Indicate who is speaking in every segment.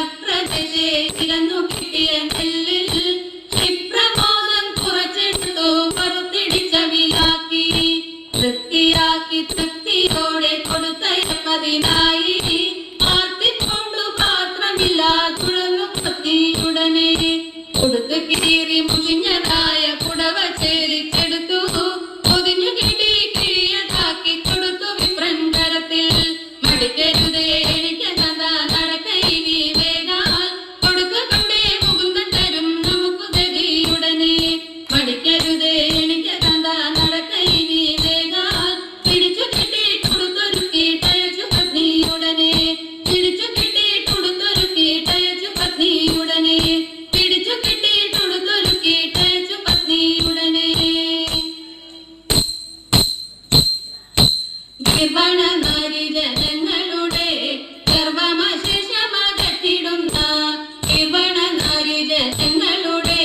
Speaker 1: അപ്രദേശേ തിരന്നു കിട്ടിയ നെല്ലിൽ ക്ഷിപ്രബോധം കുറച്ചെടുത്തു പറുത്തിടിച്ച വിലാക്കി വൃത്തിയാക്കി തൃപ്തിയോടെ കൊടുത്തയപ്പതിനായി ആർത്തിക്കൊണ്ടു പാത്രമില്ല തുഴന്നു കത്തിയുടനെ കൊടുത്തു കീറി മുഷിഞ്ഞതായ കുടവ ചേരിച്ചെടുത്തു പൊതിഞ്ഞു കിട്ടി കിഴിയതാക്കി കൊടുത്തു വിപ്രങ്കരത്തിൽ മടിക്കരുതേ എനിക്ക് കഥ നടക്കൈവി വേഗാൽ കൊടുക്ക കൊണ്ടേ മുകുന്ദൻ തരും നമുക്ക് ഗതിയുടനെ മടിക്കരുതേ എനിക്ക് കഥ നടക്കൈവി വേഗാൽ പിടിച്ചു കെട്ടി കൊടുത്തൊരുക്കി തയച്ചു പത്നിയുടനെ പിടിച്ചു കെട്ടി കൊടുത്തൊരുക്കി തയച്ചു പത്നിയുടനെ പിടിച്ചു കെട്ടി കൊടുത്തൊരുക്കി തയച്ചു പത്നിയുടനെ ഗിർവണനാരി ജനങ്ങളുടെ ഗർവമശേഷമകറ്റിടുന്ന ഗിർവണനാരി ജനങ്ങളുടെ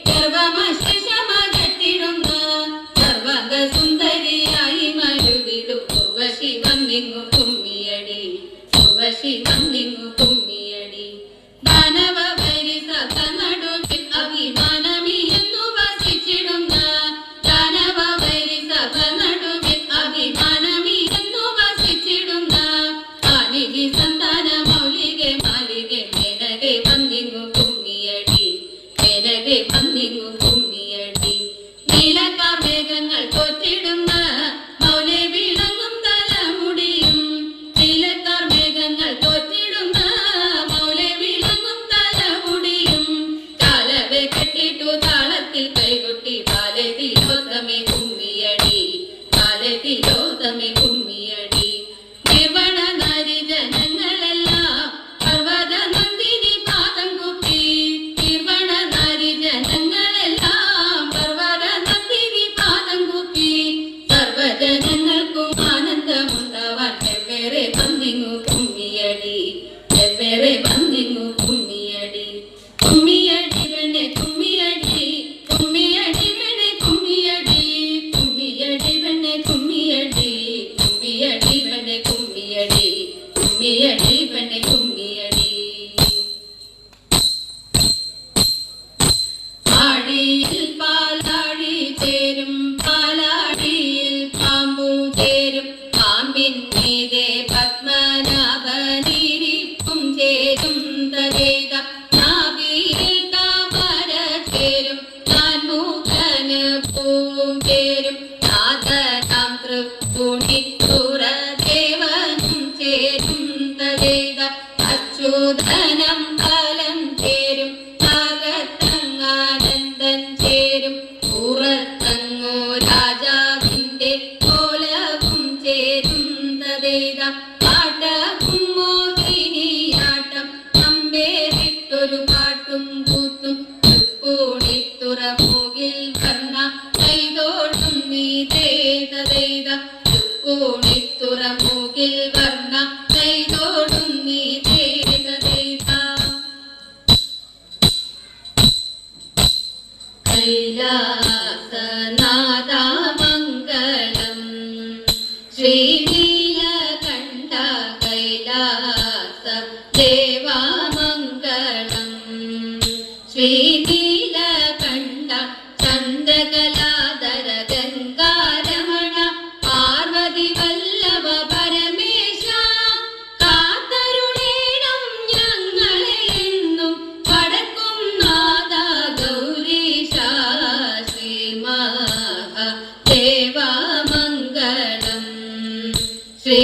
Speaker 1: ഗർവമശേഷമകറ്റിടുന്ന സർവക സുന്ദരിയായി മരുവിടും ഉർവശി വന്നിങ്ങു കുമ്മിയടി ഉർവശി വന്നിങ്ങു കുമ്മിയടി ദാനവ വരി സഭ നടുവിൽ അഭിമാനമി എന്നു വസിച്ചിടുന്ന ദാനവ വരി സഭ നടുവിൽ അഭിമാനമി എന്നു വസിച്ചിടുന്ന ആനികി സന്താന മൗലികെ മാലികെ മേനകെ വന്നിങ്ങു കുമ്മിയടി മേനകെ വന്നിങ്ങു കുമ്മിയടി നീലക്കാർമേഘങ്ങൾ തോറ്റിടുന്ന മൗലെ വിളങ്ങും തലമുടിയും നീലക്കാർമേഘങ്ങൾ തോറ്റിടുന്ന മൗലെ വിളങ്ങും തലമുടിയും കാലവെ കെട്ടിട്ടു താളത്തിൽ കൈകൊട്ടി ബാലതിലോത്തമേ കുമ്മിയടി ബാലതിലോത്തമേ കുമ്മിയടി നിർവണനാരി ജനങ്ങളെല്ലാം പർവ്വത നന്ദിനി പാദം കുത്തി നിർവണനാരി ജനങ്ങളെല്ലാം പർവ്വത നന്ദിനി പാദം കുത്തി സർവജനങ്ങൾക്കും ആനന്ദമുണ്ടാവാൻ വെവ്വേറെ വന്നിങ്ങു കുമ്മിയടി വെവ്വേറെ വന്നിങ്ങു കുമ്മിയടി കുമ്മിയടി പെണ്ണെ കുമ്മിയടി കുമ്മിയടി പെണ്ണെ കുമ്മിയടി കുമ്മിയടി പെണ്ണെ കുമ്മിയടി കുമ്മിയടി പെണ്ണെ കുമ്മിയടി കുമ്മിയടി പെണ്ണെ കുമ്മിയടി ആടിയിൽ പാലാടി ചേരും പാലാടിയിൽ പാമ്പു ചേരും പാമ്പിൻ മീതെ പത്മനാഭനിരിപ്പും ചേരും തരേത നാഭിയിൽ താമര ചേരും നാൻമുഖന് പൂവും ചേരും നാഥനാം തൃപ്പുണിത്തുറ ദേവനും ചേരും തരേത അച്യുതനം ഫലം ചേരും നാഗത്തങ്ങാനന്ദൻ ചേരും പുറത്തങ്ങോ രാജാവിന്റെ കോലവും ചേരും തരേത പാട്ടവും മോഹിനിയാട്ടം അമ്പേരിട്ടൊരു പാട്ടും കൂത്തും തൃപ്പൂണിത്തുറ മൂകിൽ വർണ്ണ കൈതോടും നീതേതേത തൃപ്പൂണിത്തുറ മൂകിൽ വർണ്ണ കൈതോടും നീതേതേത കൈലാസനാദമംഗളം ശ്രീനീലകണ്ഠ കൈലാസ ദേവാമംഗളം ശ്രീനീലകണ്ഠ ചന്ദ്രകലാധര ഗംഗാരമണ പാർവതി വല്ലഭ പരമേശ കാത്തരുളേണം ഞങ്ങളെ എന്നും വടക്കും നാദ ഗൗരീശ ശ്രീ മഹാദേവാമംഗളം ശ്രീ